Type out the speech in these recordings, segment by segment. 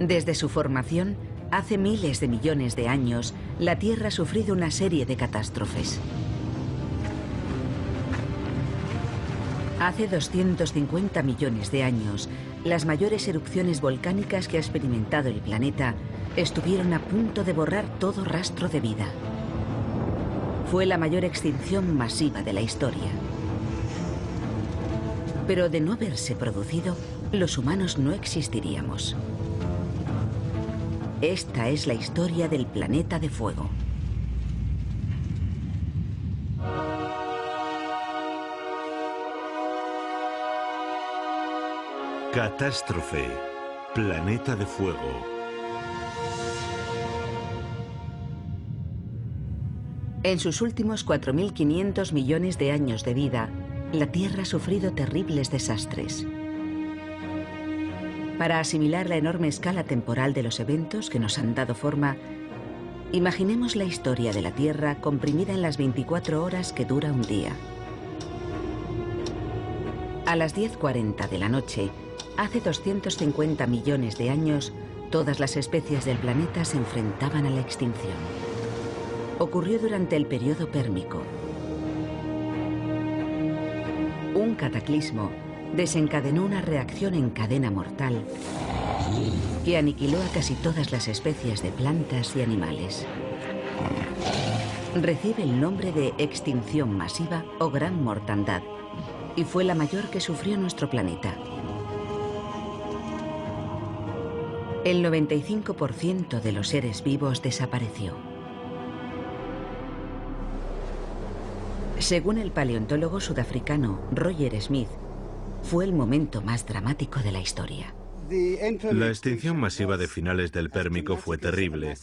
Desde su formación, hace miles de millones de años, la Tierra ha sufrido una serie de catástrofes. Hace 250 millones de años, las mayores erupciones volcánicas que ha experimentado el planeta estuvieron a punto de borrar todo rastro de vida. Fue la mayor extinción masiva de la historia. Pero de no haberse producido, los humanos no existiríamos. Esta es la historia del planeta de fuego. Catástrofe, planeta de fuego. En sus últimos 4.500 millones de años de vida, la Tierra ha sufrido terribles desastres. Para asimilar la enorme escala temporal de los eventos que nos han dado forma, imaginemos la historia de la Tierra comprimida en las 24 horas que dura un día. A las 10:40 de la noche, hace 250 millones de años, todas las especies del planeta se enfrentaban a la extinción. Ocurrió durante el periodo pérmico. Un cataclismo desencadenó una reacción en cadena mortal que aniquiló a casi todas las especies de plantas y animales. Recibe el nombre de extinción masiva o gran mortandad y fue la mayor que sufrió nuestro planeta. El 95% de los seres vivos desapareció. Según el paleontólogo sudafricano Roger Smith, fue el momento más dramático de la historia. La extinción masiva de finales del Pérmico fue terrible.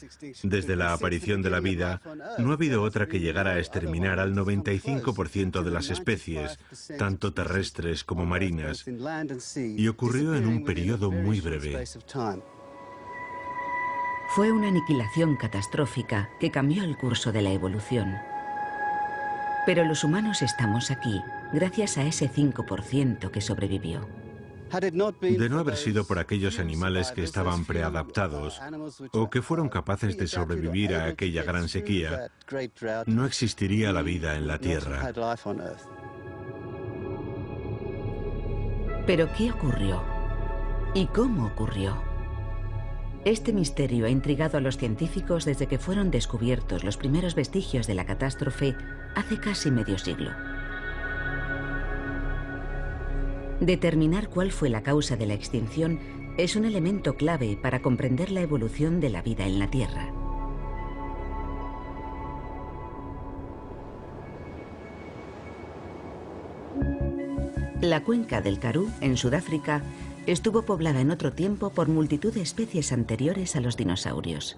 Desde la aparición de la vida, no ha habido otra que llegara a exterminar al 95% de las especies, tanto terrestres como marinas, y ocurrió en un periodo muy breve. Fue una aniquilación catastrófica que cambió el curso de la evolución. Pero los humanos estamos aquí gracias a ese 5% que sobrevivió. De no haber sido por aquellos animales que estaban preadaptados o que fueron capaces de sobrevivir a aquella gran sequía, no existiría la vida en la Tierra. ¿Pero qué ocurrió? ¿Y cómo ocurrió? Este misterio ha intrigado a los científicos desde que fueron descubiertos los primeros vestigios de la catástrofe hace casi medio siglo. Determinar cuál fue la causa de la extinción es un elemento clave para comprender la evolución de la vida en la Tierra. La cuenca del Karoo, en Sudáfrica, estuvo poblada en otro tiempo por multitud de especies anteriores a los dinosaurios.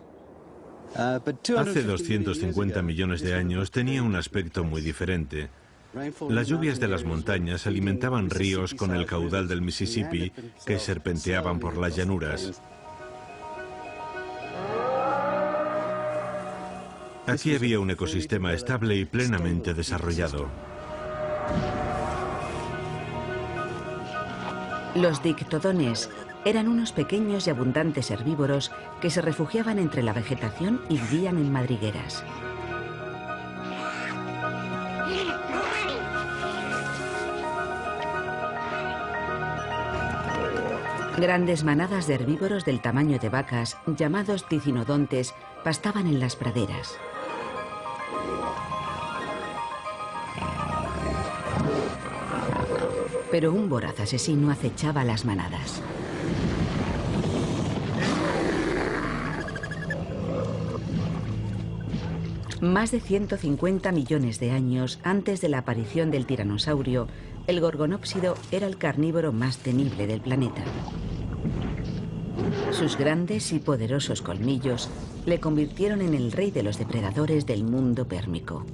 Hace 250 millones de años tenía un aspecto muy diferente. Las lluvias de las montañas alimentaban ríos con el caudal del Mississippi que serpenteaban por las llanuras. Aquí había un ecosistema estable y plenamente desarrollado. Los dictodones eran unos pequeños y abundantes herbívoros que se refugiaban entre la vegetación y vivían en madrigueras. Grandes manadas de herbívoros del tamaño de vacas, llamados dicinodontes, pastaban en las praderas. Pero un voraz asesino acechaba a las manadas. Más de 150 millones de años antes de la aparición del tiranosaurio, el gorgonópsido era el carnívoro más temible del planeta. Sus grandes y poderosos colmillos le convirtieron en el rey de los depredadores del mundo pérmico.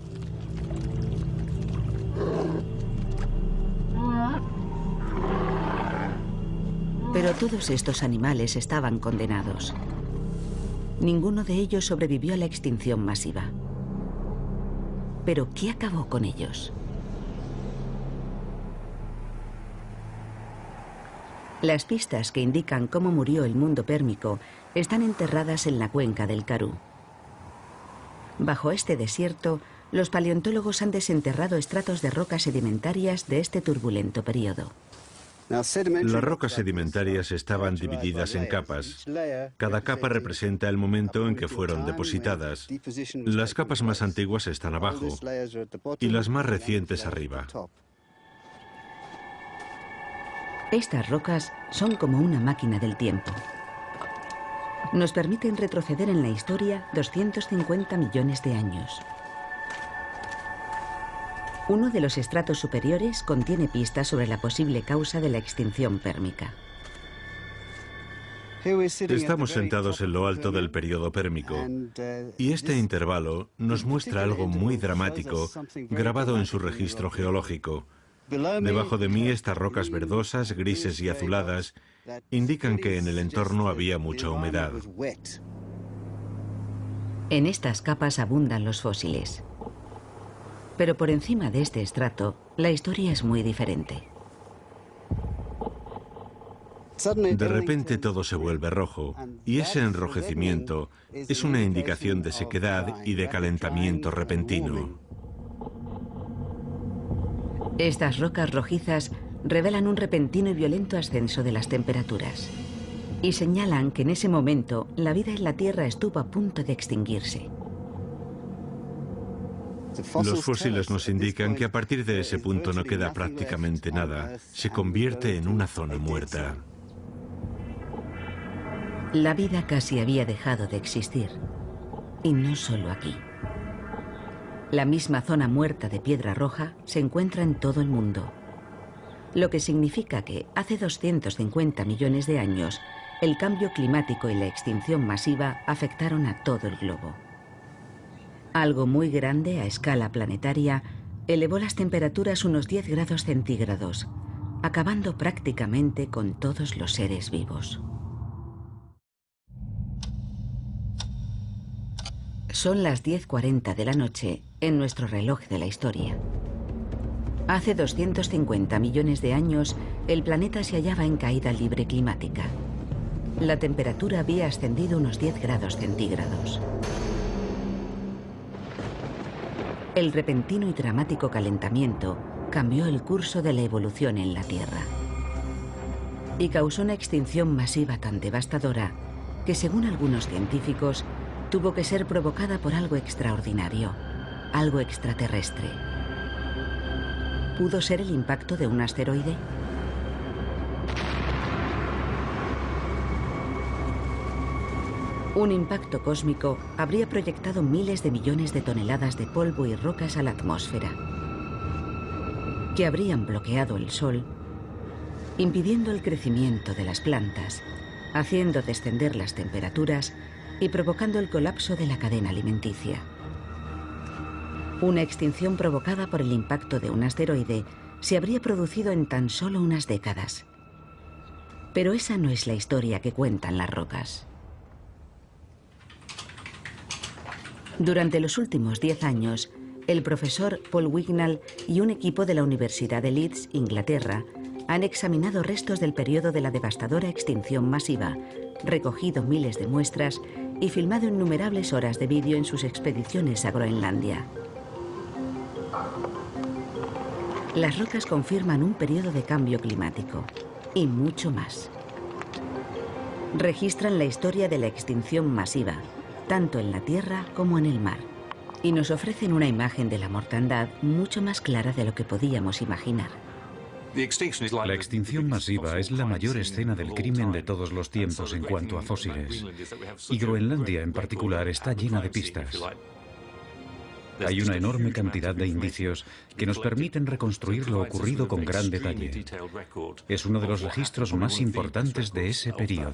Pero todos estos animales estaban condenados. Ninguno de ellos sobrevivió a la extinción masiva. ¿Pero qué acabó con ellos? Las pistas que indican cómo murió el mundo pérmico están enterradas en la cuenca del Karoo. Bajo este desierto, los paleontólogos han desenterrado estratos de rocas sedimentarias de este turbulento periodo. Las rocas sedimentarias estaban divididas en capas. Cada capa representa el momento en que fueron depositadas. Las capas más antiguas están abajo y las más recientes arriba. Estas rocas son como una máquina del tiempo. Nos permiten retroceder en la historia 250 millones de años. Uno de los estratos superiores contiene pistas sobre la posible causa de la extinción pérmica. Estamos sentados en lo alto del periodo pérmico y este intervalo nos muestra algo muy dramático grabado en su registro geológico. Debajo de mí, estas rocas verdosas, grises y azuladas indican que en el entorno había mucha humedad. En estas capas abundan los fósiles. Pero por encima de este estrato, la historia es muy diferente. De repente todo se vuelve rojo y ese enrojecimiento es una indicación de sequedad y de calentamiento repentino. Estas rocas rojizas revelan un repentino y violento ascenso de las temperaturas y señalan que en ese momento la vida en la Tierra estuvo a punto de extinguirse. Los fósiles nos indican que a partir de ese punto no queda prácticamente nada. Se convierte en una zona muerta. La vida casi había dejado de existir. Y no solo aquí. La misma zona muerta de piedra roja se encuentra en todo el mundo. Lo que significa que hace 250 millones de años, el cambio climático y la extinción masiva afectaron a todo el globo. Algo muy grande a escala planetaria elevó las temperaturas unos 10 grados centígrados, acabando prácticamente con todos los seres vivos. Son las 10:40 de la noche en nuestro reloj de la historia. Hace 250 millones de años, el planeta se hallaba en caída libre climática. La temperatura había ascendido unos 10 grados centígrados. El repentino y dramático calentamiento cambió el curso de la evolución en la Tierra y causó una extinción masiva tan devastadora que, según algunos científicos, tuvo que ser provocada por algo extraordinario, algo extraterrestre. ¿Pudo ser el impacto de un asteroide? Un impacto cósmico habría proyectado miles de millones de toneladas de polvo y rocas a la atmósfera, que habrían bloqueado el Sol, impidiendo el crecimiento de las plantas, haciendo descender las temperaturas y provocando el colapso de la cadena alimenticia. Una extinción provocada por el impacto de un asteroide se habría producido en tan solo unas décadas. Pero esa no es la historia que cuentan las rocas. Durante los últimos 10 años, el profesor Paul Wignall y un equipo de la Universidad de Leeds, Inglaterra, han examinado restos del periodo de la devastadora extinción masiva, recogido miles de muestras y filmado innumerables horas de vídeo en sus expediciones a Groenlandia. Las rocas confirman un periodo de cambio climático y mucho más. Registran la historia de la extinción masiva, tanto en la Tierra como en el mar, y nos ofrecen una imagen de la mortandad mucho más clara de lo que podíamos imaginar. La extinción masiva es la mayor escena del crimen de todos los tiempos en cuanto a fósiles, y Groenlandia en particular está llena de pistas. Hay una enorme cantidad de indicios que nos permiten reconstruir lo ocurrido con gran detalle. Es uno de los registros más importantes de ese periodo.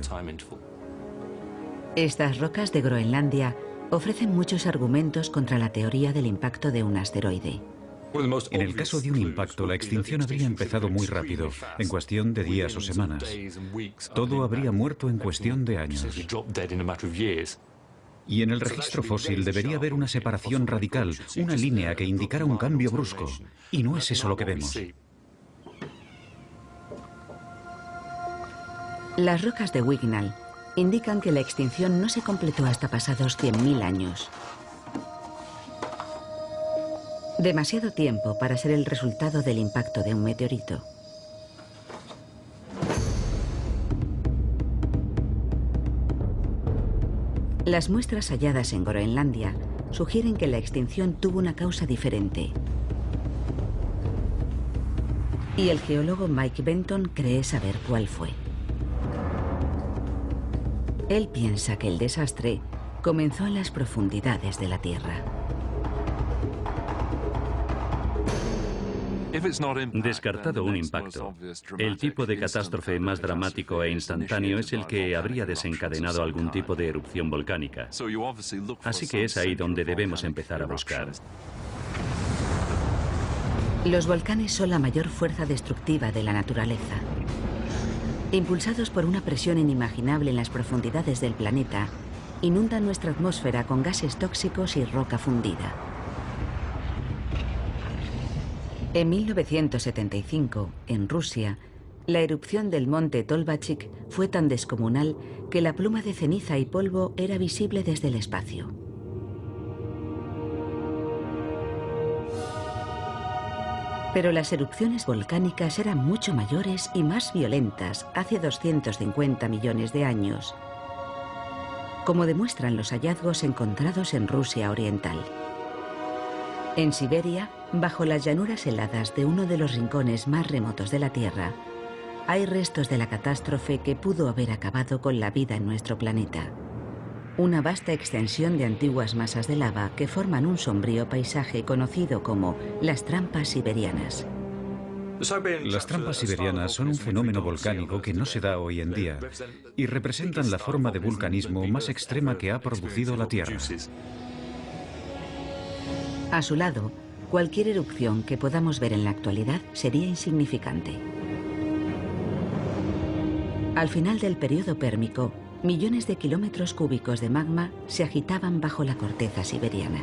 Estas rocas de Groenlandia ofrecen muchos argumentos contra la teoría del impacto de un asteroide. En el caso de un impacto, la extinción habría empezado muy rápido, en cuestión de días o semanas. Todo habría muerto en cuestión de años. Y en el registro fósil debería haber una separación radical, una línea que indicara un cambio brusco. Y no es eso lo que vemos. Las rocas de Wignall indican que la extinción no se completó hasta pasados 100.000 años. Demasiado tiempo para ser el resultado del impacto de un meteorito. Las muestras halladas en Groenlandia sugieren que la extinción tuvo una causa diferente. Y el geólogo Mike Benton cree saber cuál fue. Él piensa que el desastre comenzó en las profundidades de la Tierra. Descartado un impacto, el tipo de catástrofe más dramático e instantáneo es el que habría desencadenado algún tipo de erupción volcánica. Así que es ahí donde debemos empezar a buscar. Los volcanes son la mayor fuerza destructiva de la naturaleza. Impulsados por una presión inimaginable en las profundidades del planeta, inundan nuestra atmósfera con gases tóxicos y roca fundida. En 1975, en Rusia, la erupción del monte Tolbachik fue tan descomunal que la pluma de ceniza y polvo era visible desde el espacio. Pero las erupciones volcánicas eran mucho mayores y más violentas hace 250 millones de años, como demuestran los hallazgos encontrados en Rusia oriental. En Siberia, bajo las llanuras heladas de uno de los rincones más remotos de la Tierra, hay restos de la catástrofe que pudo haber acabado con la vida en nuestro planeta. Una vasta extensión de antiguas masas de lava que forman un sombrío paisaje conocido como las trampas siberianas. Las trampas siberianas son un fenómeno volcánico que no se da hoy en día y representan la forma de vulcanismo más extrema que ha producido la Tierra. A su lado, cualquier erupción que podamos ver en la actualidad sería insignificante. Al final del periodo pérmico, millones de kilómetros cúbicos de magma se agitaban bajo la corteza siberiana.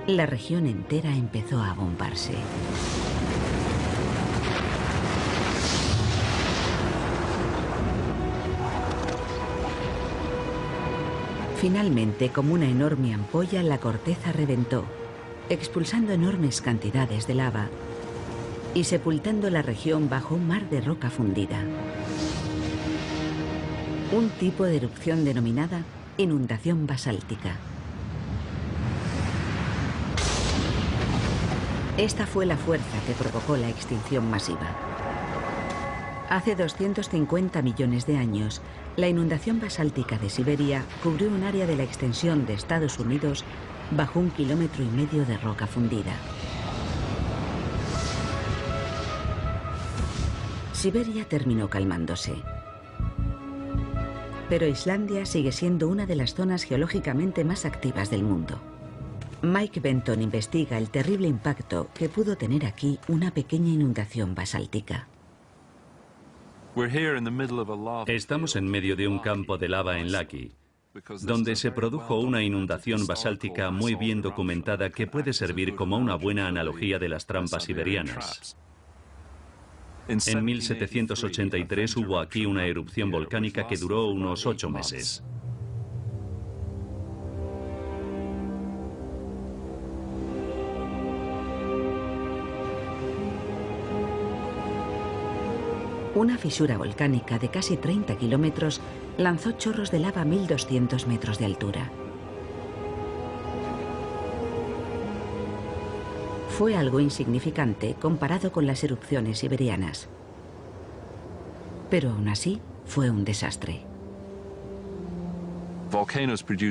La región entera empezó a bombarse. Finalmente, como una enorme ampolla, la corteza reventó, expulsando enormes cantidades de lava y sepultando la región bajo un mar de roca fundida. Un tipo de erupción denominada inundación basáltica. Esta fue la fuerza que provocó la extinción masiva. Hace 250 millones de años, la inundación basáltica de Siberia cubrió un área de la extensión de Estados Unidos bajo 1,5 kilómetros de roca fundida. Siberia terminó calmándose. Pero Islandia sigue siendo una de las zonas geológicamente más activas del mundo. Mike Benton investiga el terrible impacto que pudo tener aquí una pequeña inundación basáltica. Estamos en medio de un campo de lava en Laki, donde se produjo una inundación basáltica muy bien documentada que puede servir como una buena analogía de las trampas siberianas. En 1783 hubo aquí una erupción volcánica que duró unos 8 meses. Una fisura volcánica de casi 30 kilómetros lanzó chorros de lava a 1.200 metros de altura. Fue algo insignificante comparado con las erupciones siberianas. Pero aún así, fue un desastre.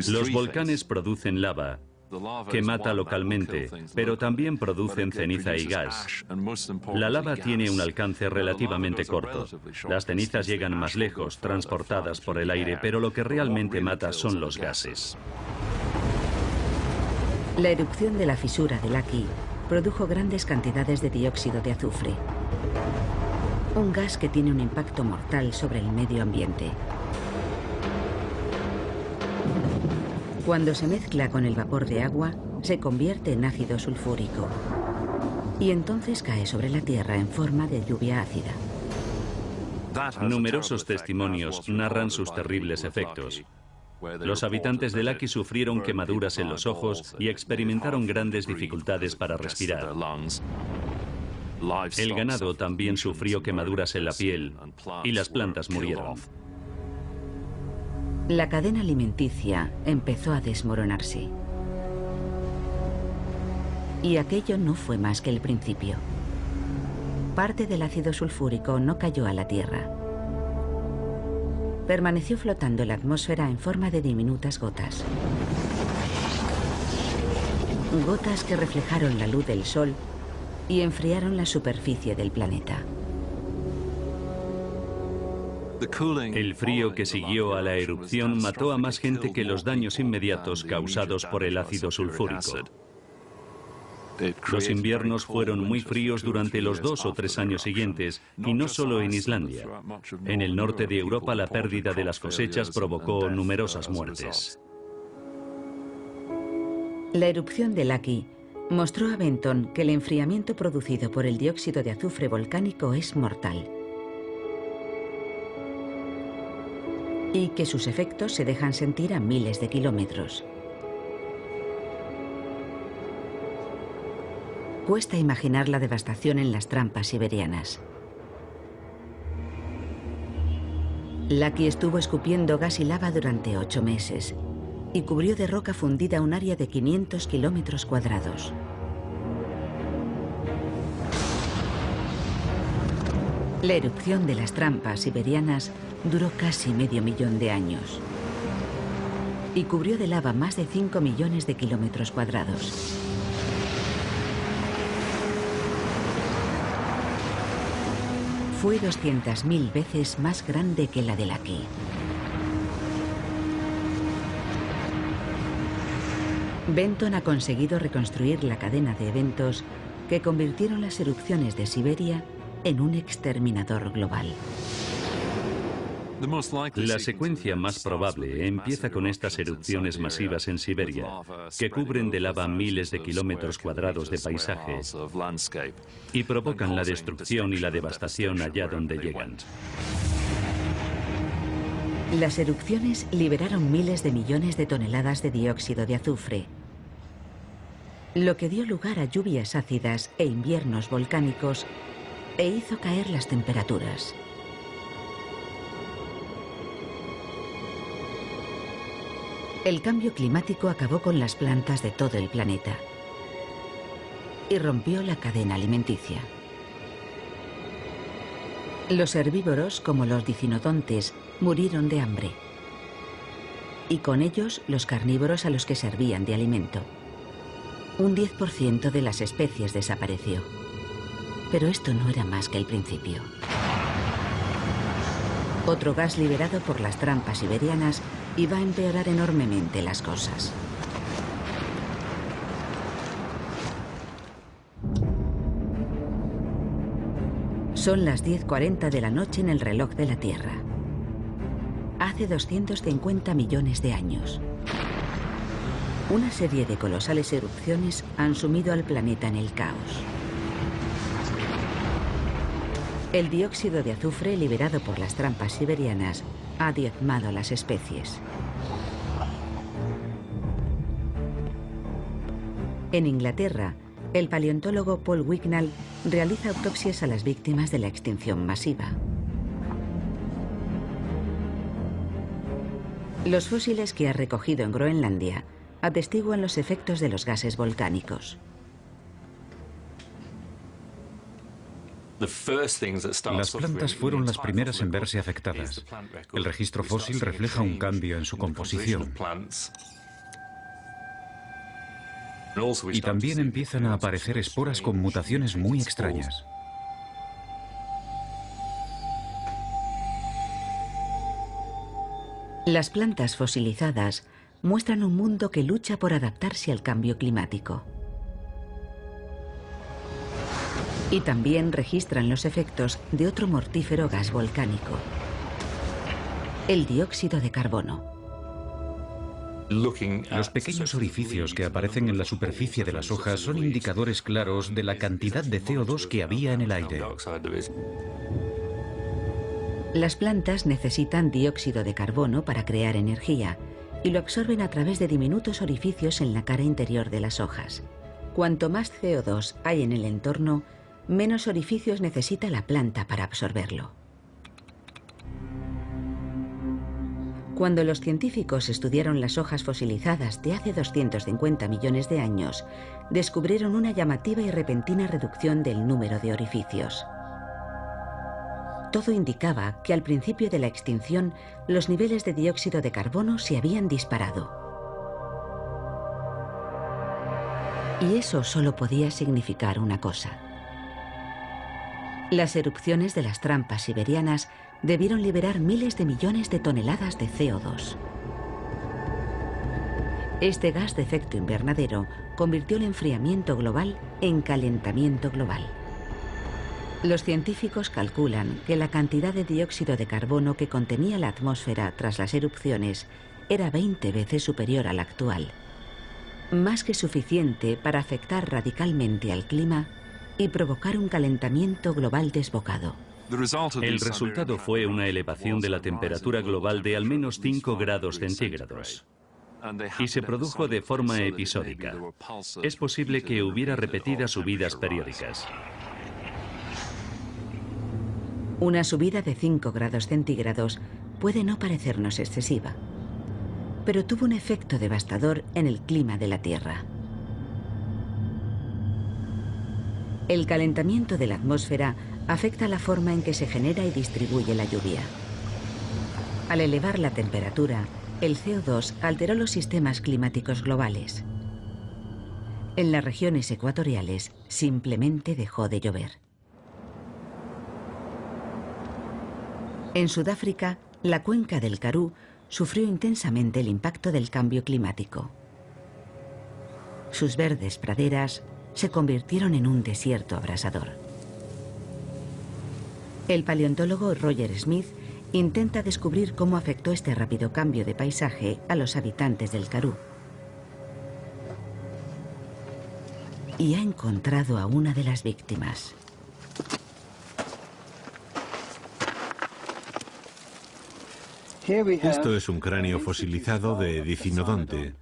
Los volcanes producen lava, que mata localmente, pero también producen ceniza y gas. La lava tiene un alcance relativamente corto. Las cenizas llegan más lejos, transportadas por el aire, pero lo que realmente mata son los gases. La erupción de la fisura de Laki produjo grandes cantidades de dióxido de azufre, un gas que tiene un impacto mortal sobre el medio ambiente. Cuando se mezcla con el vapor de agua, se convierte en ácido sulfúrico y entonces cae sobre la Tierra en forma de lluvia ácida. Numerosos testimonios narran sus terribles efectos. Los habitantes de Laki sufrieron quemaduras en los ojos y experimentaron grandes dificultades para respirar. El ganado también sufrió quemaduras en la piel y las plantas murieron. La cadena alimenticia empezó a desmoronarse. Y aquello no fue más que el principio. Parte del ácido sulfúrico no cayó a la Tierra. Permaneció flotando en la atmósfera en forma de diminutas gotas. Gotas que reflejaron la luz del Sol y enfriaron la superficie del planeta. El frío que siguió a la erupción mató a más gente que los daños inmediatos causados por el ácido sulfúrico. Los inviernos fueron muy fríos durante los 2 o 3 años siguientes, y no solo en Islandia. En el norte de Europa la pérdida de las cosechas provocó numerosas muertes. La erupción de Laki mostró a Benton que el enfriamiento producido por el dióxido de azufre volcánico es mortal. Y que sus efectos se dejan sentir a miles de kilómetros. Cuesta imaginar la devastación en las trampas siberianas. Laki estuvo escupiendo gas y lava durante 8 meses y cubrió de roca fundida un área de 500 kilómetros cuadrados. La erupción de las trampas siberianas duró casi medio millón de años y cubrió de lava más de 5 millones de kilómetros cuadrados. Fue 200.000 veces más grande que la de Laki. Benton ha conseguido reconstruir la cadena de eventos que convirtieron las erupciones de Siberia en un exterminador global. La secuencia más probable empieza con estas erupciones masivas en Siberia, que cubren de lava miles de kilómetros cuadrados de paisaje y provocan la destrucción y la devastación allá donde llegan. Las erupciones liberaron miles de millones de toneladas de dióxido de azufre, lo que dio lugar a lluvias ácidas e inviernos volcánicos e hizo caer las temperaturas. El cambio climático acabó con las plantas de todo el planeta y rompió la cadena alimenticia. Los herbívoros, como los dicinodontes, murieron de hambre. Y con ellos los carnívoros a los que servían de alimento. Un 10% de las especies desapareció. Pero esto no era más que el principio. Otro gas liberado por las trampas siberianas iba a empeorar enormemente las cosas. Son las 10:40 de la noche en el reloj de la Tierra. Hace 250 millones de años. Una serie de colosales erupciones han sumido al planeta en el caos. El dióxido de azufre liberado por las trampas siberianas ha diezmado a las especies. En Inglaterra, el paleontólogo Paul Wignall realiza autopsias a las víctimas de la extinción masiva. Los fósiles que ha recogido en Groenlandia atestiguan los efectos de los gases volcánicos. Las plantas fueron las primeras en verse afectadas. El registro fósil refleja un cambio en su composición. Y también empiezan a aparecer esporas con mutaciones muy extrañas. Las plantas fosilizadas muestran un mundo que lucha por adaptarse al cambio climático. Y también registran los efectos de otro mortífero gas volcánico, el dióxido de carbono. Los pequeños orificios que aparecen en la superficie de las hojas son indicadores claros de la cantidad de CO2 que había en el aire. Las plantas necesitan dióxido de carbono para crear energía y lo absorben a través de diminutos orificios en la cara interior de las hojas. Cuanto más CO2 hay en el entorno, menos orificios necesita la planta para absorberlo. Cuando los científicos estudiaron las hojas fosilizadas de hace 250 millones de años, descubrieron una llamativa y repentina reducción del número de orificios. Todo indicaba que al principio de la extinción, los niveles de dióxido de carbono se habían disparado. Y eso solo podía significar una cosa. Las erupciones de las trampas siberianas debieron liberar miles de millones de toneladas de CO2. Este gas de efecto invernadero convirtió el enfriamiento global en calentamiento global. Los científicos calculan que la cantidad de dióxido de carbono que contenía la atmósfera tras las erupciones era 20 veces superior a la actual, más que suficiente para afectar radicalmente al clima y provocar un calentamiento global desbocado. El resultado fue una elevación de la temperatura global de al menos 5 grados centígrados. Y se produjo de forma episódica. Es posible que hubiera repetidas subidas periódicas. Una subida de 5 grados centígrados puede no parecernos excesiva, pero tuvo un efecto devastador en el clima de la Tierra. El calentamiento de la atmósfera afecta la forma en que se genera y distribuye la lluvia. Al elevar la temperatura, el CO2 alteró los sistemas climáticos globales. En las regiones ecuatoriales simplemente dejó de llover. En Sudáfrica, la cuenca del Karoo sufrió intensamente el impacto del cambio climático. Sus verdes praderas se convirtieron en un desierto abrasador. El paleontólogo Roger Smith intenta descubrir cómo afectó este rápido cambio de paisaje a los habitantes del Karoo. Y ha encontrado a una de las víctimas. Esto es un cráneo fosilizado de Dicinodonte.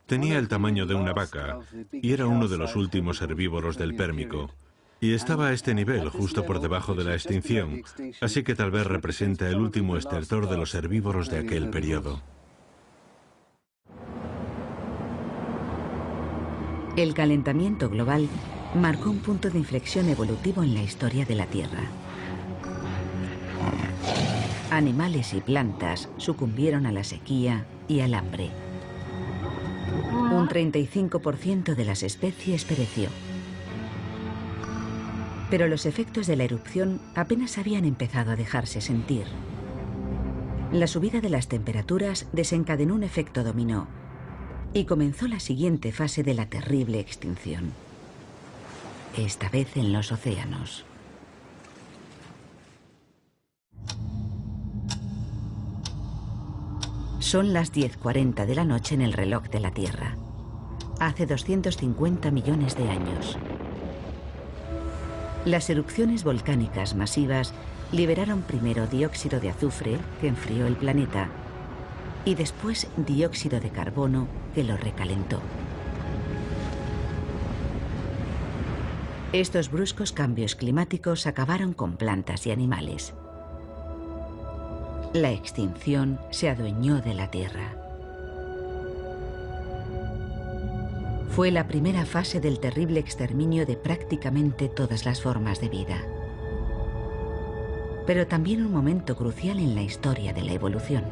Tenía el tamaño de una vaca y era uno de los últimos herbívoros del Pérmico. Y estaba a este nivel, justo por debajo de la extinción, así que tal vez representa el último estertor de los herbívoros de aquel periodo. El calentamiento global marcó un punto de inflexión evolutivo en la historia de la Tierra. Animales y plantas sucumbieron a la sequía y al hambre. Un 35% de las especies pereció. Pero los efectos de la erupción apenas habían empezado a dejarse sentir. La subida de las temperaturas desencadenó un efecto dominó y comenzó la siguiente fase de la terrible extinción. Esta vez en los océanos. Son las 10:40 de la noche en el reloj de la Tierra. Hace 250 millones de años. Las erupciones volcánicas masivas liberaron primero dióxido de azufre, que enfrió el planeta, y después dióxido de carbono, que lo recalentó. Estos bruscos cambios climáticos acabaron con plantas y animales. La extinción se adueñó de la Tierra. Fue la primera fase del terrible exterminio de prácticamente todas las formas de vida. Pero también un momento crucial en la historia de la evolución.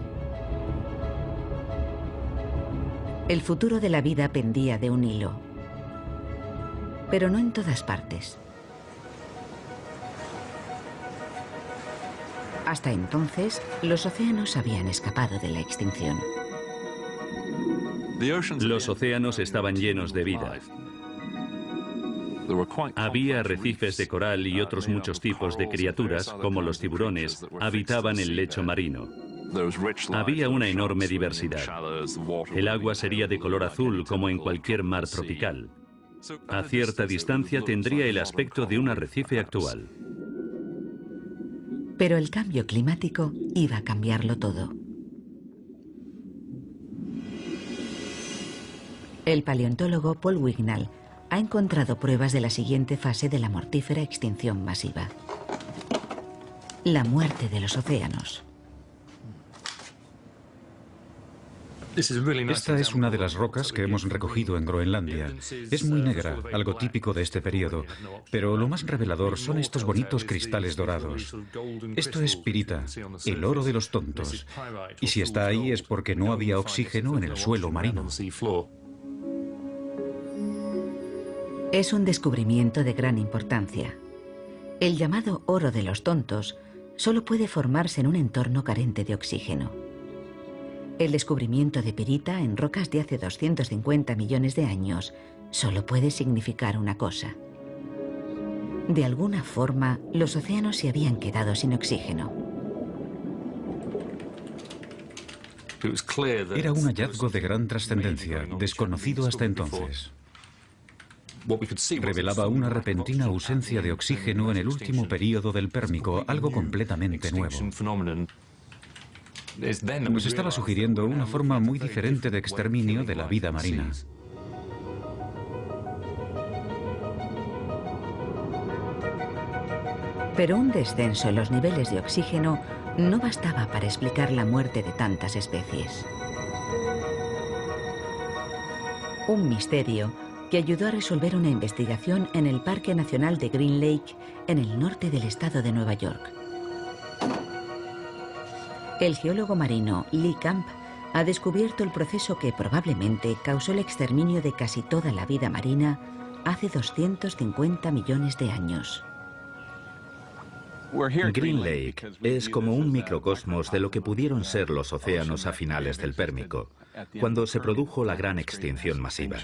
El futuro de la vida pendía de un hilo, pero no en todas partes. Hasta entonces, los océanos habían escapado de la extinción. Los océanos estaban llenos de vida. Había arrecifes de coral y otros muchos tipos de criaturas, como los tiburones, habitaban el lecho marino. Había una enorme diversidad. El agua sería de color azul como en cualquier mar tropical. A cierta distancia tendría el aspecto de un arrecife actual. Pero el cambio climático iba a cambiarlo todo. El paleontólogo Paul Wignall ha encontrado pruebas de la siguiente fase de la mortífera extinción masiva: la muerte de los océanos. Esta es una de las rocas que hemos recogido en Groenlandia. Es muy negra, algo típico de este periodo, pero lo más revelador son estos bonitos cristales dorados. Esto es pirita, el oro de los tontos. Y si está ahí es porque no había oxígeno en el suelo marino. Es un descubrimiento de gran importancia. El llamado oro de los tontos solo puede formarse en un entorno carente de oxígeno. El descubrimiento de pirita en rocas de hace 250 millones de años solo puede significar una cosa. De alguna forma, los océanos se habían quedado sin oxígeno. Era un hallazgo de gran trascendencia, desconocido hasta entonces. Revelaba una repentina ausencia de oxígeno en el último período del Pérmico, algo completamente nuevo. Nos estaba sugiriendo una forma muy diferente de exterminio de la vida marina. Pero un descenso en los niveles de oxígeno no bastaba para explicar la muerte de tantas especies. Un misterio que ayudó a resolver una investigación en el Parque Nacional de Green Lake, en el norte del estado de Nueva York. El geólogo marino Lee Camp ha descubierto el proceso que probablemente causó el exterminio de casi toda la vida marina hace 250 millones de años. Green Lake es como un microcosmos de lo que pudieron ser los océanos a finales del Pérmico, cuando se produjo la gran extinción masiva.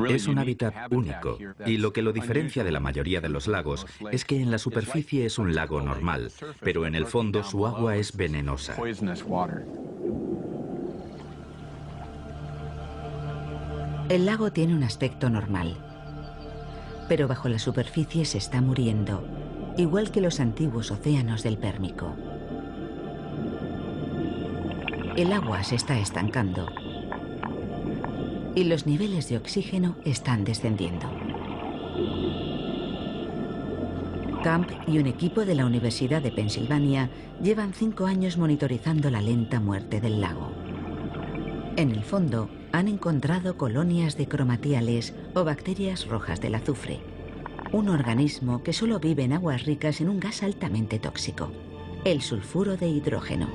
Es un hábitat único, y lo que lo diferencia de la mayoría de los lagos es que en la superficie es un lago normal, pero en el fondo su agua es venenosa. El lago tiene un aspecto normal, pero bajo la superficie se está muriendo, igual que los antiguos océanos del Pérmico. El agua se está estancando y los niveles de oxígeno están descendiendo. Camp y un equipo de la Universidad de Pensilvania llevan 5 años monitorizando la lenta muerte del lago. En el fondo, han encontrado colonias de cromatiales o bacterias rojas del azufre, un organismo que solo vive en aguas ricas en un gas altamente tóxico, el sulfuro de hidrógeno.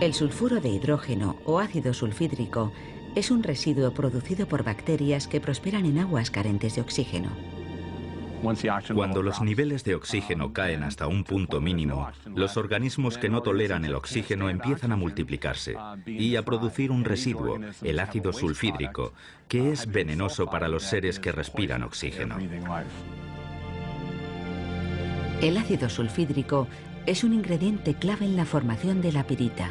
El sulfuro de hidrógeno o ácido sulfídrico es un residuo producido por bacterias que prosperan en aguas carentes de oxígeno. Cuando los niveles de oxígeno caen hasta un punto mínimo, los organismos que no toleran el oxígeno empiezan a multiplicarse y a producir un residuo, el ácido sulfídrico, que es venenoso para los seres que respiran oxígeno. El ácido sulfídrico es un ingrediente clave en la formación de la pirita.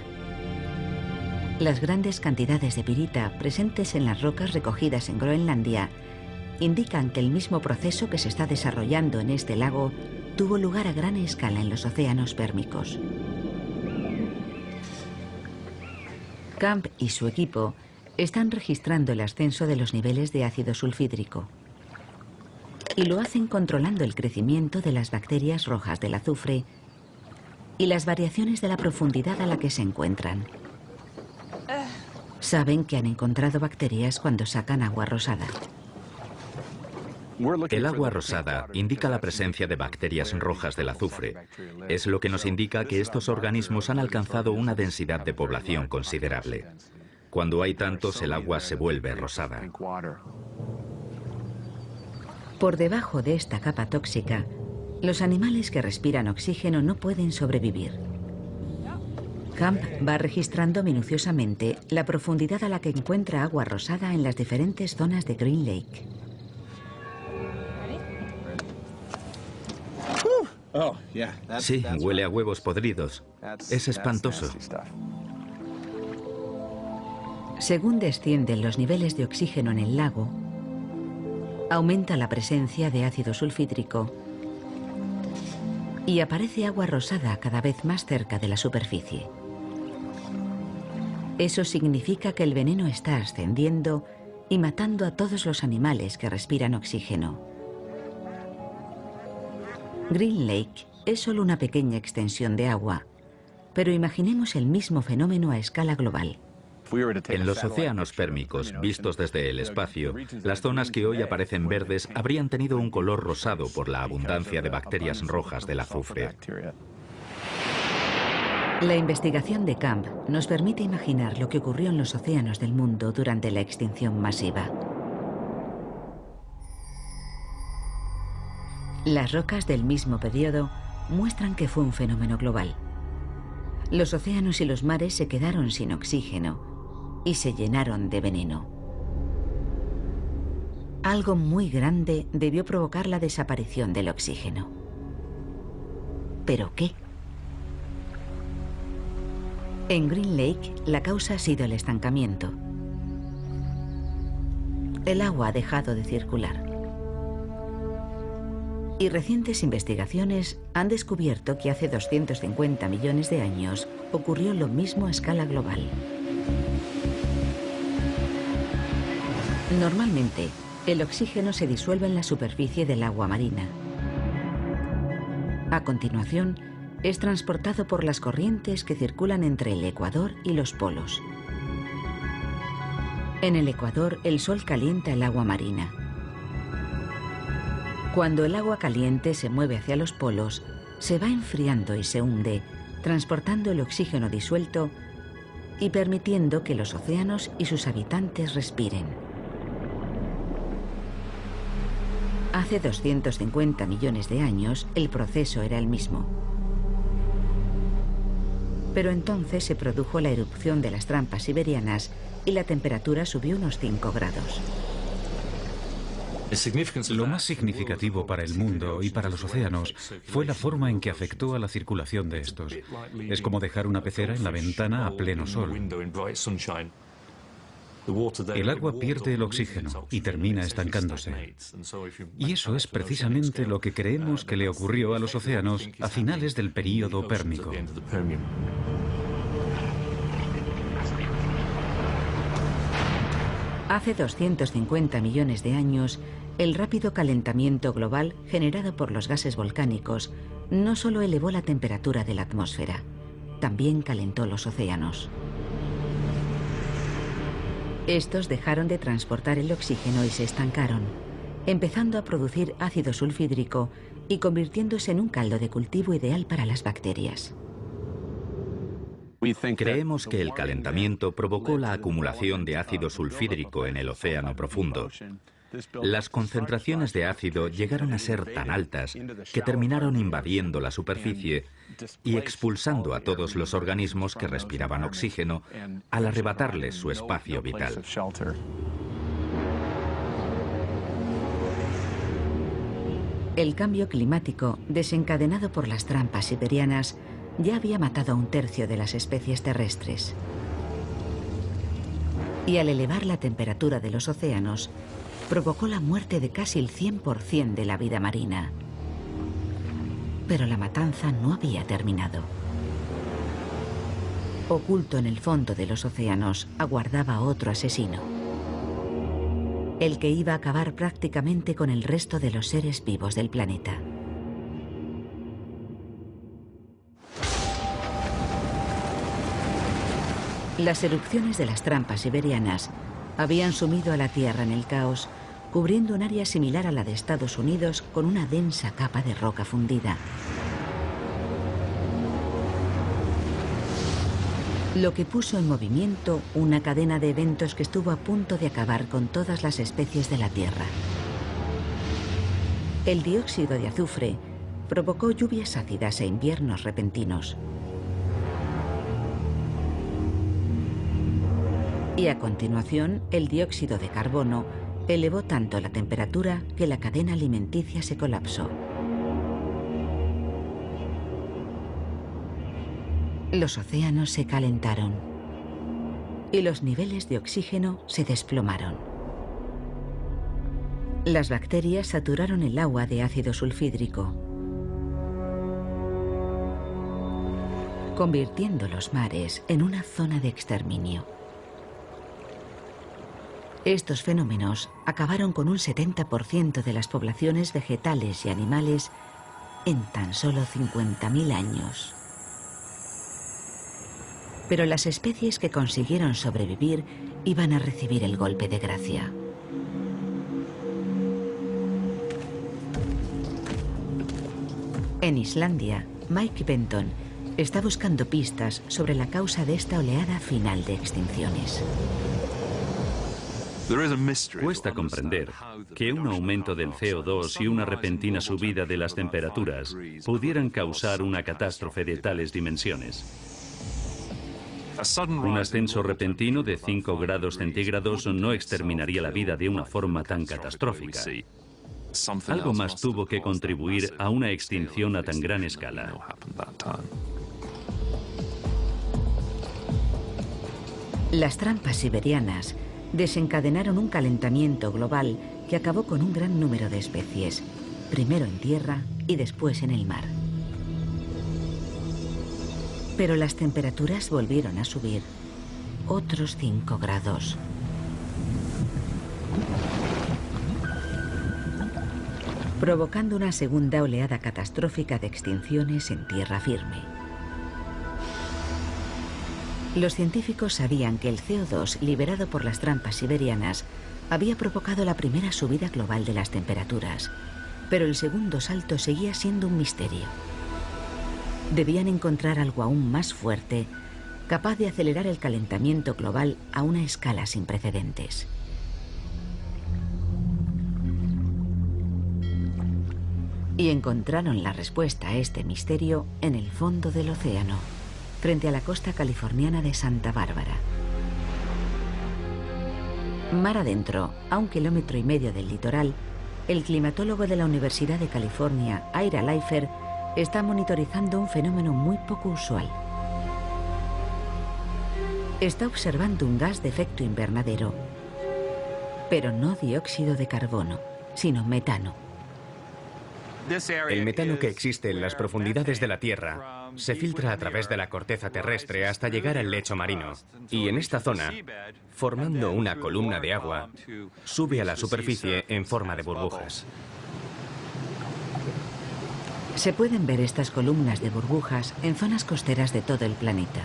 Las grandes cantidades de pirita presentes en las rocas recogidas en Groenlandia indican que el mismo proceso que se está desarrollando en este lago tuvo lugar a gran escala en los océanos pérmicos. Camp y su equipo están registrando el ascenso de los niveles de ácido sulfídrico y lo hacen controlando el crecimiento de las bacterias rojas del azufre y las variaciones de la profundidad a la que se encuentran. Saben que han encontrado bacterias cuando sacan agua rosada. El agua rosada indica la presencia de bacterias rojas del azufre. Es lo que nos indica que estos organismos han alcanzado una densidad de población considerable. Cuando hay tantos, el agua se vuelve rosada. Por debajo de esta capa tóxica, los animales que respiran oxígeno no pueden sobrevivir. Camp va registrando minuciosamente la profundidad a la que encuentra agua rosada en las diferentes zonas de Green Lake. Sí, huele a huevos podridos. Es espantoso. Según descienden los niveles de oxígeno en el lago, aumenta la presencia de ácido sulfídrico y aparece agua rosada cada vez más cerca de la superficie. Eso significa que el veneno está ascendiendo y matando a todos los animales que respiran oxígeno. Green Lake es solo una pequeña extensión de agua, pero imaginemos el mismo fenómeno a escala global. En los océanos pérmicos, vistos desde el espacio, las zonas que hoy aparecen verdes habrían tenido un color rosado por la abundancia de bacterias rojas del azufre. La investigación de Camp nos permite imaginar lo que ocurrió en los océanos del mundo durante la extinción masiva. Las rocas del mismo periodo muestran que fue un fenómeno global. Los océanos y los mares se quedaron sin oxígeno y se llenaron de veneno. Algo muy grande debió provocar la desaparición del oxígeno. ¿Pero qué? En Green Lake, la causa ha sido el estancamiento. El agua ha dejado de circular. Y recientes investigaciones han descubierto que hace 250 millones de años ocurrió lo mismo a escala global. Normalmente, el oxígeno se disuelve en la superficie del agua marina. A continuación, es transportado por las corrientes que circulan entre el ecuador y los polos. En el ecuador, el sol calienta el agua marina. Cuando el agua caliente se mueve hacia los polos, se va enfriando y se hunde, transportando el oxígeno disuelto y permitiendo que los océanos y sus habitantes respiren. Hace 250 millones de años, el proceso era el mismo. Pero entonces se produjo la erupción de las trampas siberianas y la temperatura subió unos 5 grados. Lo más significativo para el mundo y para los océanos fue la forma en que afectó a la circulación de estos. Es como dejar una pecera en la ventana a pleno sol. El agua pierde el oxígeno y termina estancándose. Y eso es precisamente lo que creemos que le ocurrió a los océanos a finales del período pérmico. Hace 250 millones de años, el rápido calentamiento global generado por los gases volcánicos no solo elevó la temperatura de la atmósfera, también calentó los océanos. Estos dejaron de transportar el oxígeno y se estancaron, empezando a producir ácido sulfídrico y convirtiéndose en un caldo de cultivo ideal para las bacterias. Creemos que el calentamiento provocó la acumulación de ácido sulfídrico en el océano profundo. Las concentraciones de ácido llegaron a ser tan altas que terminaron invadiendo la superficie y expulsando a todos los organismos que respiraban oxígeno al arrebatarles su espacio vital. El cambio climático, desencadenado por las trampas siberianas, ya había matado a 1/3 de las especies terrestres. Y al elevar la temperatura de los océanos, provocó la muerte de casi el 100% de la vida marina. Pero la matanza no había terminado. Oculto en el fondo de los océanos, aguardaba otro asesino. El que iba a acabar prácticamente con el resto de los seres vivos del planeta. Las erupciones de las trampas siberianas habían sumido a la Tierra en el caos, cubriendo un área similar a la de Estados Unidos con una densa capa de roca fundida. Lo que puso en movimiento una cadena de eventos que estuvo a punto de acabar con todas las especies de la Tierra. El dióxido de azufre provocó lluvias ácidas e inviernos repentinos. Y a continuación, el dióxido de carbono elevó tanto la temperatura que la cadena alimenticia se colapsó. Los océanos se calentaron y los niveles de oxígeno se desplomaron. Las bacterias saturaron el agua de ácido sulfídrico. convirtiendo los mares en una zona de exterminio. Estos fenómenos acabaron con un 70% de las poblaciones vegetales y animales en tan solo 50.000 años. Pero las especies que consiguieron sobrevivir iban a recibir el golpe de gracia. En Islandia, Mike Benton está buscando pistas sobre la causa de esta oleada final de extinciones. Cuesta comprender que un aumento del CO2 y una repentina subida de las temperaturas pudieran causar una catástrofe de tales dimensiones. Un ascenso repentino de 5 grados centígrados no exterminaría la vida de una forma tan catastrófica. Algo más tuvo que contribuir a una extinción a tan gran escala. Las trampas siberianas desencadenaron un calentamiento global que acabó con un gran número de especies, primero en tierra y después en el mar. Pero las temperaturas volvieron a subir, otros 5 grados. Provocando una segunda oleada catastrófica de extinciones en tierra firme. Los científicos sabían que el CO2 liberado por las trampas siberianas había provocado la primera subida global de las temperaturas, pero el segundo salto seguía siendo un misterio. Debían encontrar algo aún más fuerte, capaz de acelerar el calentamiento global a una escala sin precedentes. Y encontraron la respuesta a este misterio en el fondo del océano, frente a la costa californiana de Santa Bárbara. Mar adentro, a 1,5 kilómetros del litoral, el climatólogo de la Universidad de California, Ira Leifer, está monitorizando un fenómeno muy poco usual. Está observando un gas de efecto invernadero, pero no dióxido de carbono, sino metano. El metano que existe en las profundidades de la Tierra se filtra a través de la corteza terrestre hasta llegar al lecho marino y en esta zona, formando una columna de agua, sube a la superficie en forma de burbujas. Se pueden ver estas columnas de burbujas en zonas costeras de todo el planeta.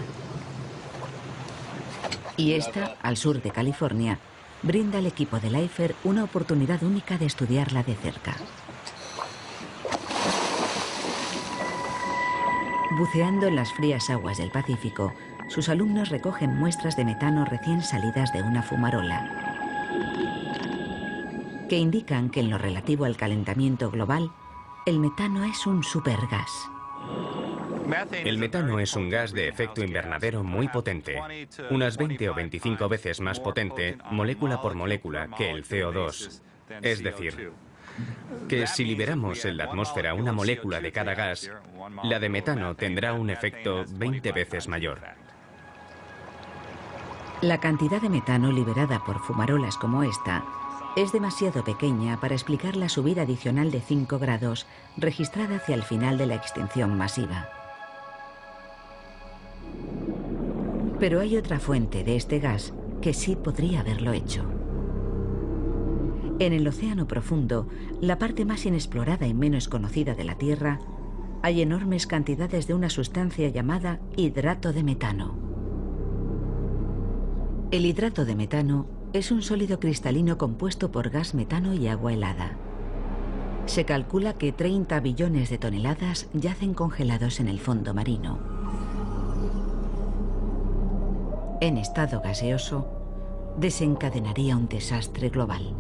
Y esta, al sur de California, brinda al equipo de Leifer una oportunidad única de estudiarla de cerca. Buceando en las frías aguas del Pacífico, sus alumnos recogen muestras de metano recién salidas de una fumarola, que indican que en lo relativo al calentamiento global, el metano es un supergas. El metano es un gas de efecto invernadero muy potente, unas 20 o 25 veces más potente, molécula por molécula, que el CO2. Es decir, que si liberamos en la atmósfera una molécula de cada gas, la de metano tendrá un efecto 20 veces mayor. La cantidad de metano liberada por fumarolas como esta es demasiado pequeña para explicar la subida adicional de 5 grados registrada hacia el final de la extinción masiva. Pero hay otra fuente de este gas que sí podría haberlo hecho. En el océano profundo, la parte más inexplorada y menos conocida de la Tierra, hay enormes cantidades de una sustancia llamada hidrato de metano. El hidrato de metano es un sólido cristalino compuesto por gas metano y agua helada. Se calcula que 30 billones de toneladas yacen congelados en el fondo marino. En estado gaseoso, desencadenaría un desastre global.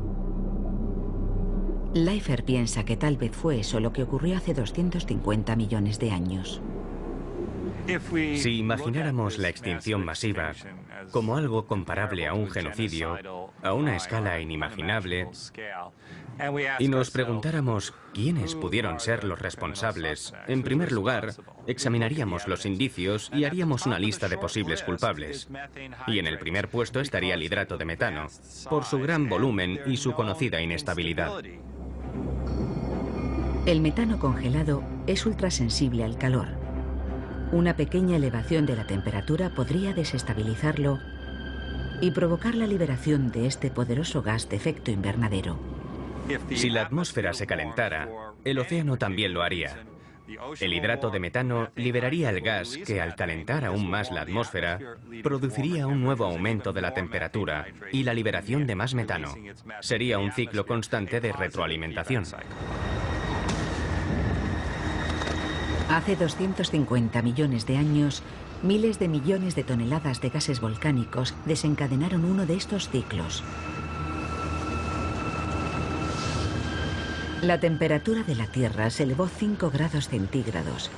Leifer piensa que tal vez fue eso lo que ocurrió hace 250 millones de años. Si imagináramos la extinción masiva como algo comparable a un genocidio, a una escala inimaginable, y nos preguntáramos quiénes pudieron ser los responsables, en primer lugar, examinaríamos los indicios y haríamos una lista de posibles culpables. Y en el primer puesto estaría el hidrato de metano, por su gran volumen y su conocida inestabilidad. El metano congelado es ultrasensible al calor. Una pequeña elevación de la temperatura podría desestabilizarlo y provocar la liberación de este poderoso gas de efecto invernadero. Si la atmósfera se calentara, el océano también lo haría. El hidrato de metano liberaría el gas que, al calentar aún más la atmósfera, produciría un nuevo aumento de la temperatura y la liberación de más metano. Sería un ciclo constante de retroalimentación. Hace 250 millones de años, miles de millones de toneladas de gases volcánicos desencadenaron uno de estos ciclos. La temperatura de la Tierra se elevó 5 grados centígrados,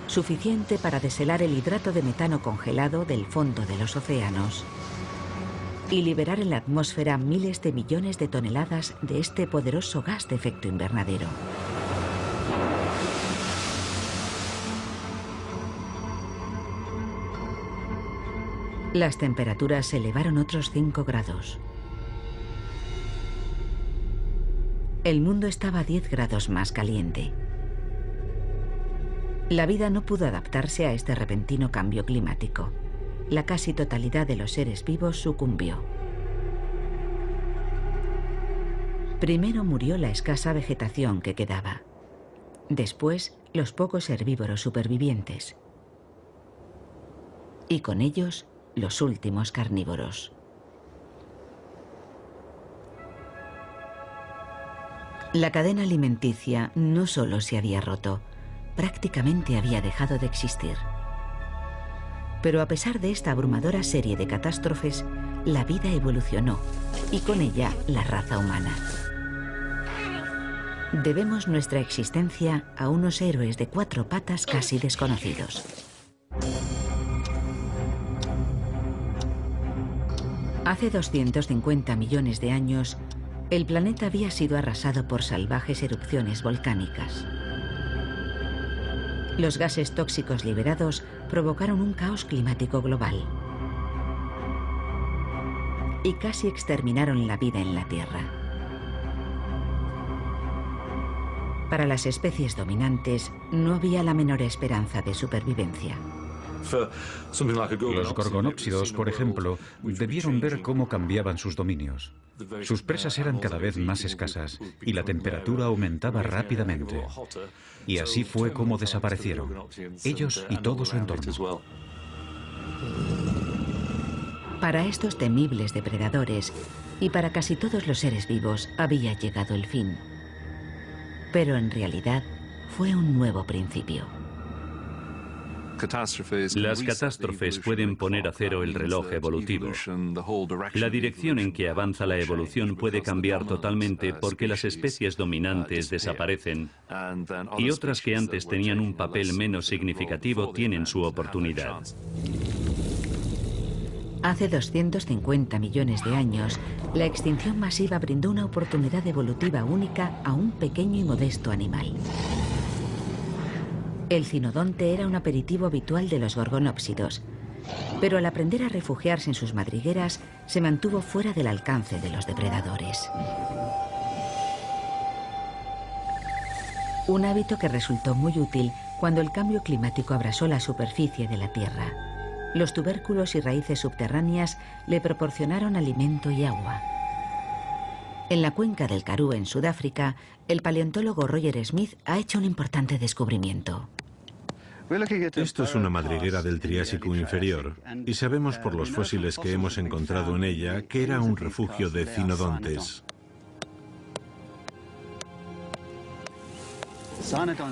suficiente para deshelar el hidrato de metano congelado del fondo de los océanos y liberar en la atmósfera miles de millones de toneladas de este poderoso gas de efecto invernadero. Las temperaturas se elevaron otros 5 grados. El mundo estaba 10 grados más caliente. La vida no pudo adaptarse a este repentino cambio climático. La casi totalidad de los seres vivos sucumbió. Primero murió la escasa vegetación que quedaba. Después, los pocos herbívoros supervivientes. Y con ellos, los últimos carnívoros. La cadena alimenticia no solo se había roto, prácticamente había dejado de existir. Pero a pesar de esta abrumadora serie de catástrofes, la vida evolucionó y con ella la raza humana. Debemos nuestra existencia a unos héroes de 4 patas casi desconocidos. Hace 250 millones de años, el planeta había sido arrasado por salvajes erupciones volcánicas. Los gases tóxicos liberados provocaron un caos climático global y casi exterminaron la vida en la Tierra. Para las especies dominantes no había la menor esperanza de supervivencia. Los gorgonópsidos, por ejemplo, debieron ver cómo cambiaban sus dominios. Sus presas eran cada vez más escasas y la temperatura aumentaba rápidamente. Y así fue como desaparecieron, ellos y todo su entorno. Para estos temibles depredadores y para casi todos los seres vivos había llegado el fin. Pero en realidad fue un nuevo principio. Las catástrofes pueden poner a cero el reloj evolutivo. La dirección en que avanza la evolución puede cambiar totalmente porque las especies dominantes desaparecen y otras que antes tenían un papel menos significativo tienen su oportunidad. Hace 250 millones de años, la extinción masiva brindó una oportunidad evolutiva única a un pequeño y modesto animal. El cinodonte era un aperitivo habitual de los gorgonópsidos, pero al aprender a refugiarse en sus madrigueras, se mantuvo fuera del alcance de los depredadores. Un hábito que resultó muy útil cuando el cambio climático abrasó la superficie de la Tierra. Los tubérculos y raíces subterráneas le proporcionaron alimento y agua. En la cuenca del Karoo, en Sudáfrica, el paleontólogo Roger Smith ha hecho un importante descubrimiento. Esto es una madriguera del Triásico inferior y sabemos por los fósiles que hemos encontrado en ella que era un refugio de cinodontes.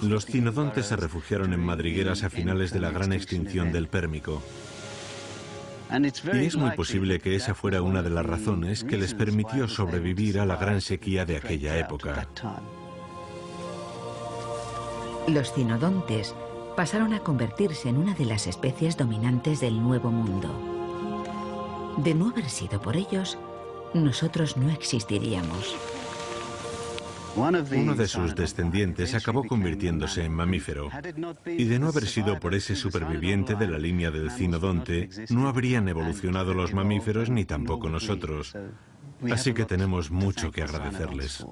Los cinodontes se refugiaron en madrigueras a finales de la gran extinción del Pérmico. Y es muy posible que esa fuera una de las razones que les permitió sobrevivir a la gran sequía de aquella época. Los cinodontes pasaron a convertirse en una de las especies dominantes del Nuevo Mundo. De no haber sido por ellos, nosotros no existiríamos. Uno de sus descendientes acabó convirtiéndose en mamífero, y de no haber sido por ese superviviente de la línea del cinodonte, no habrían evolucionado los mamíferos ni tampoco nosotros. Así que tenemos mucho que agradecerles.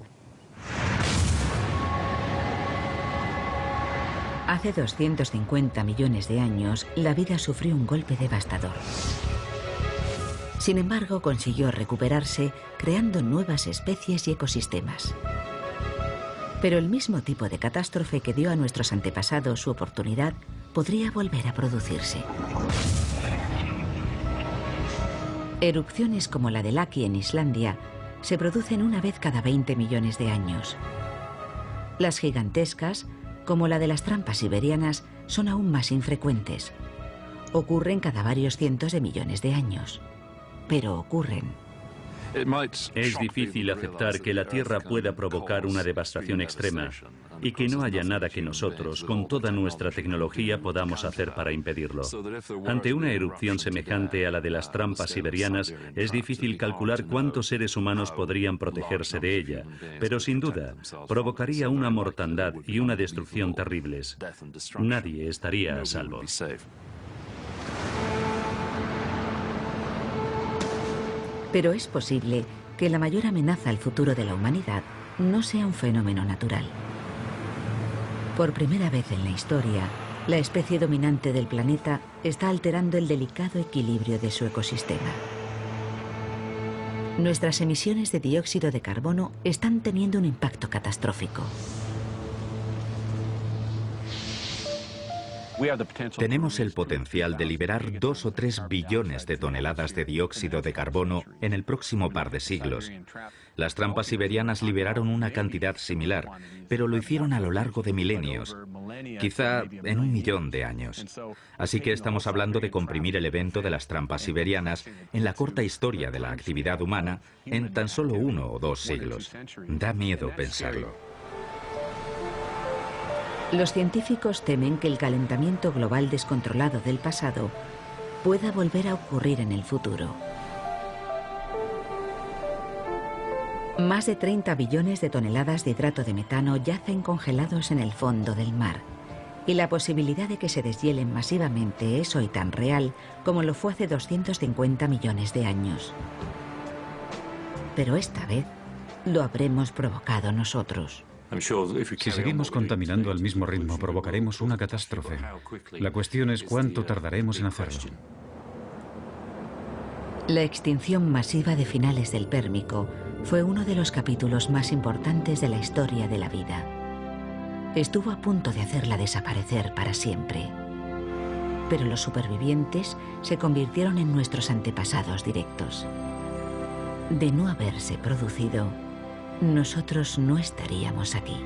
Hace 250 millones de años, la vida sufrió un golpe devastador. Sin embargo, consiguió recuperarse, creando nuevas especies y ecosistemas. Pero el mismo tipo de catástrofe que dio a nuestros antepasados su oportunidad podría volver a producirse. Erupciones como la de Laki en Islandia se producen una vez cada 20 millones de años. Las gigantescas, como la de las trampas siberianas, son aún más infrecuentes. Ocurren cada varios cientos de millones de años. Pero ocurren. Es difícil aceptar que la Tierra pueda provocar una devastación extrema y que no haya nada que nosotros, con toda nuestra tecnología, podamos hacer para impedirlo. Ante una erupción semejante a la de las trampas siberianas, es difícil calcular cuántos seres humanos podrían protegerse de ella, pero sin duda provocaría una mortandad y una destrucción terribles. Nadie estaría a salvo. Pero es posible que la mayor amenaza al futuro de la humanidad no sea un fenómeno natural. Por primera vez en la historia, la especie dominante del planeta está alterando el delicado equilibrio de su ecosistema. Nuestras emisiones de dióxido de carbono están teniendo un impacto catastrófico. Tenemos el potencial de liberar 2 o 3 billones de toneladas de dióxido de carbono en el próximo par de siglos. Las trampas siberianas liberaron una cantidad similar, pero lo hicieron a lo largo de milenios, quizá en 1 millón de años. Así que estamos hablando de comprimir el evento de las trampas siberianas en la corta historia de la actividad humana en tan solo 1 o 2 siglos. Da miedo pensarlo. Los científicos temen que el calentamiento global descontrolado del pasado pueda volver a ocurrir en el futuro. Más de 30 billones de toneladas de hidrato de metano yacen congelados en el fondo del mar, y la posibilidad de que se deshielen masivamente es hoy tan real como lo fue hace 250 millones de años. Pero esta vez lo habremos provocado nosotros. Si seguimos contaminando al mismo ritmo, provocaremos una catástrofe. La cuestión es cuánto tardaremos en hacerlo. La extinción masiva de finales del Pérmico fue uno de los capítulos más importantes de la historia de la vida. Estuvo a punto de hacerla desaparecer para siempre. Pero los supervivientes se convirtieron en nuestros antepasados directos. De no haberse producido, nosotros no estaríamos aquí.